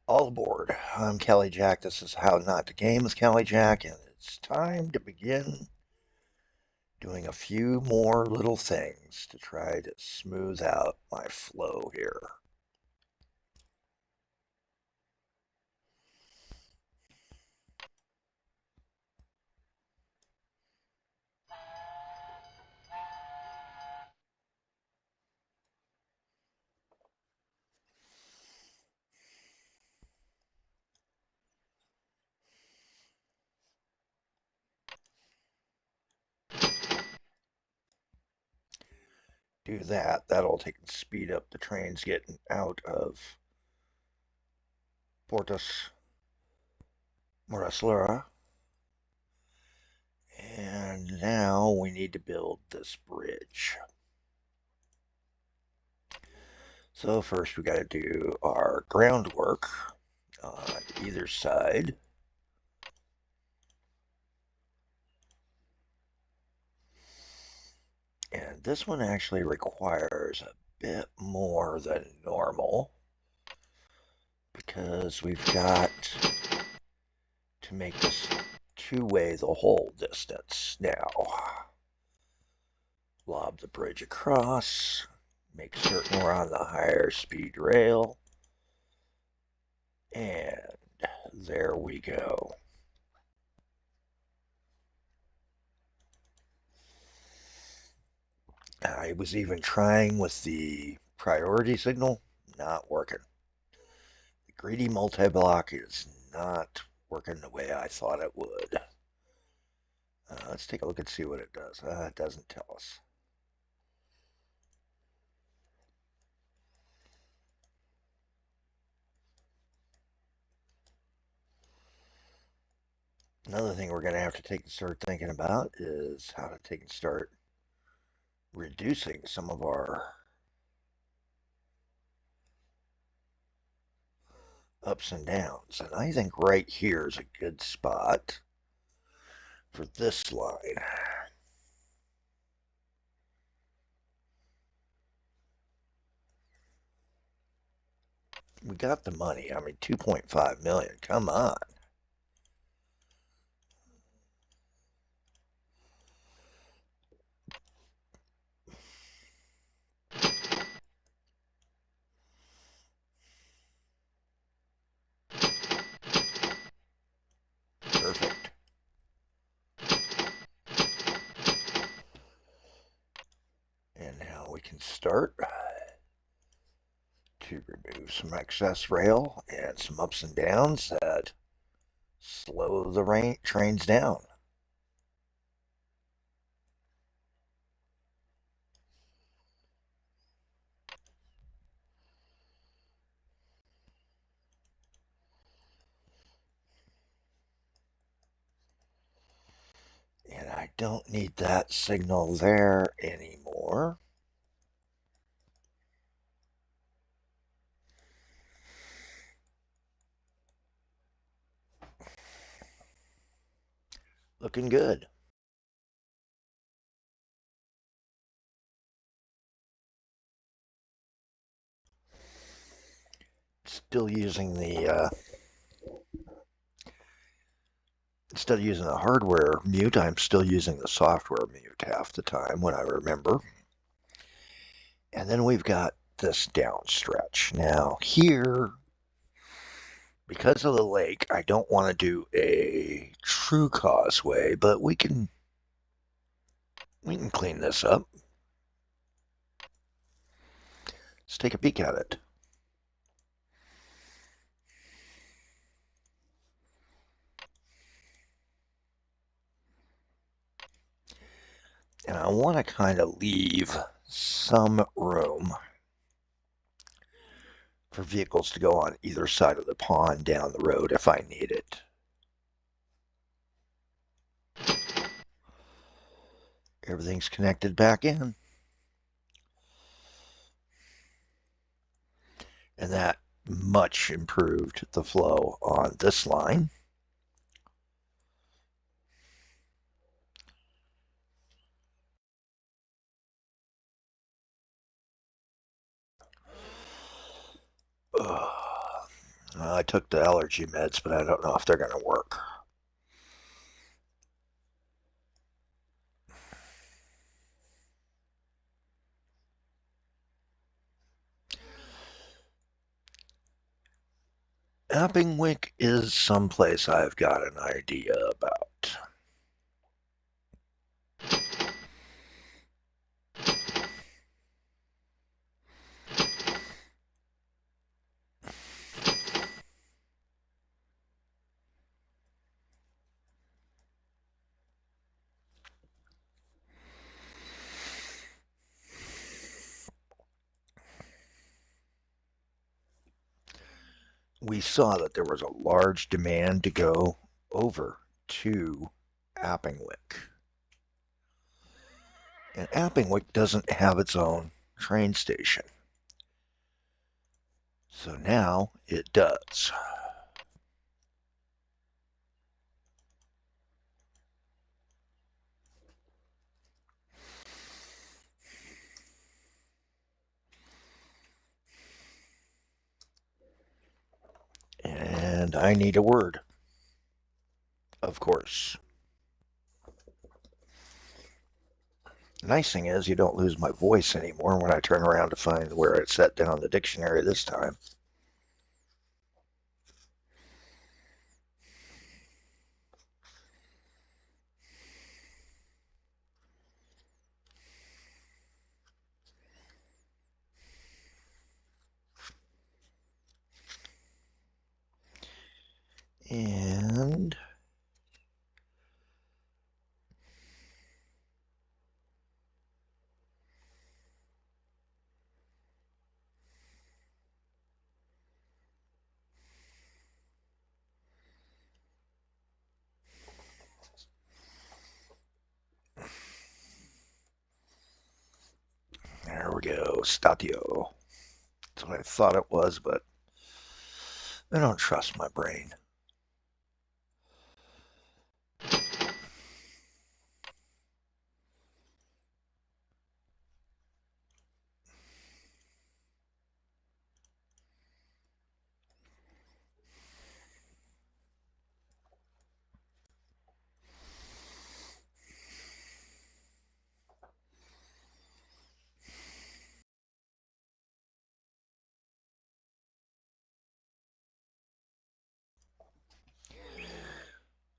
All aboard. I'm Kelly Jack. This is How Not to Game with Kelly Jack, and it's time to begin doing a few more little things to try to smooth out my flow here. Do that. That'll take and speed up the trains getting out of Portus Muraslura. And now we need to build this bridge. So first we got to do our groundwork on either side. And this one actually requires a bit more than normal because we've got to make this two-way the whole distance now. Lob the bridge across, make certain we're on the higher speed rail, and there we go. I was even trying with the priority signal, not working. The greedy multi-block is not working the way I thought it would. Let's take a look and see what it does. It doesn't tell us. Another thing we're going to have to take and start thinking about is how to take and start reducing some of our ups and downs. And I think right here is a good spot for this line. We got the money. I mean, 2.5 million. Come on. Perfect. And now we can start to remove some excess rail and some ups and downs that slow the trains down. And I don't need that signal there anymore. Looking good. Still using the instead of using the hardware mute, I'm still using the software mute half the time when I remember. And then we've got this down stretch. Now here, because of the lake, I don't want to do a true causeway, but we can clean this up. Let's take a peek at it. And I want to kind of leave some room for vehicles to go on either side of the pond down the road if I need it. Everything's connected back in. And that much improved the flow on this line. I took the allergy meds, but I don't know if they're going to work. Appingwick is someplace I've got an idea about. We saw that there was a large demand to go over to Appingwick. And Appingwick doesn't have its own train station. So now it does. And I need a word, of course. The nice thing is you don't lose my voice anymore when I turn around to find where it's set down the dictionary this time. And there we go, statio. That's what I thought it was, but I don't trust my brain.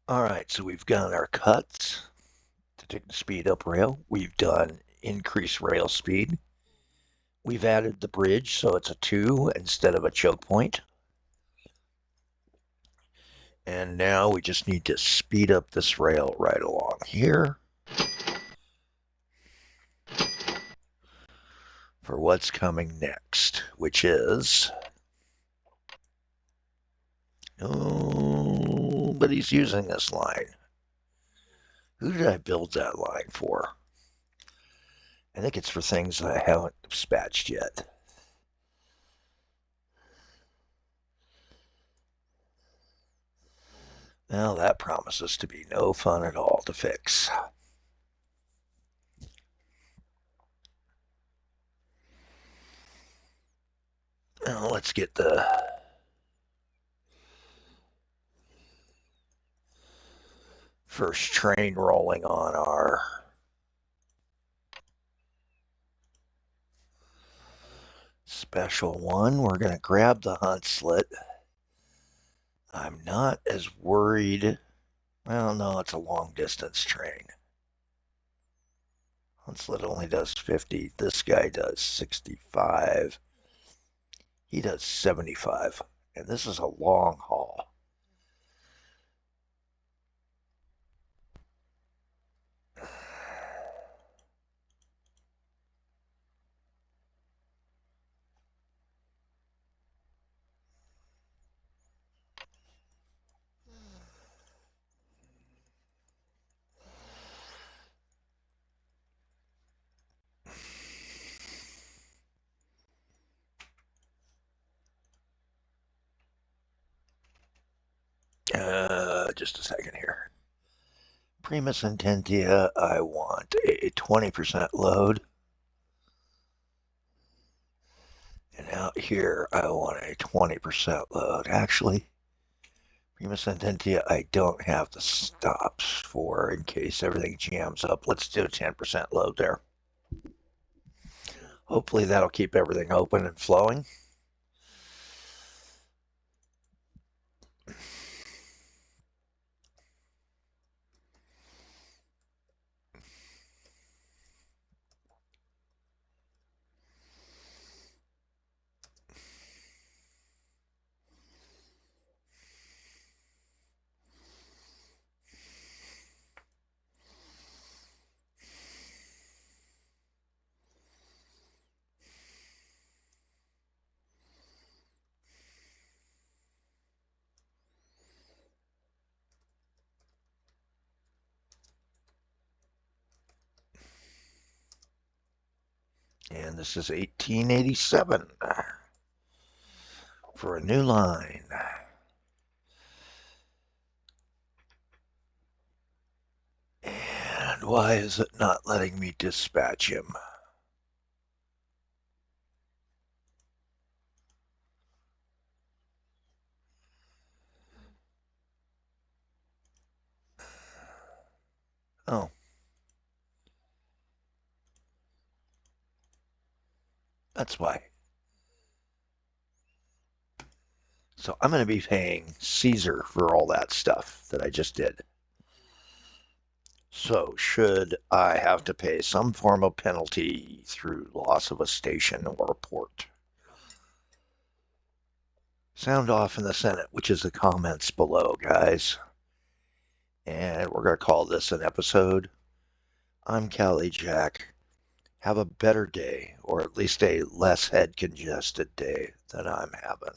All right, so we've got our cuts to take the speed up rail. We've done increase rail speed. We've added the bridge, so it's a 2 instead of a choke point. And now we just need to speed up this rail right along here for what's coming next, which is... Oh, but he's using this line. Who did I build that line for? I think it's for things that I haven't dispatched yet. Well, that promises to be no fun at all to fix. Now let's get the first train rolling on our special one. We're going to grab the Hunslet. I'm not as worried. Well, no, it's a long distance train. Hunslet only does 50. This guy does 65. He does 75. And this is a long haul. Just a second here. Primus Intentia, I want a 20% load. And out here, I want a 20% load. Actually, Prima Sententia, I don't have the stops for in case everything jams up. Let's do a 10% load there. Hopefully that'll keep everything open and flowing. And this is 1887 for a new line. And why is it not letting me dispatch him? Oh. That's why. So I'm going to be paying Caesar for all that stuff that I just did. So should I have to pay some form of penalty through loss of a station or a port? Sound off in the Senate, which is the comments below, guys. And we're going to call this an episode. I'm Callie Jack. Have a better day, or at least a less head congested day than I'm having.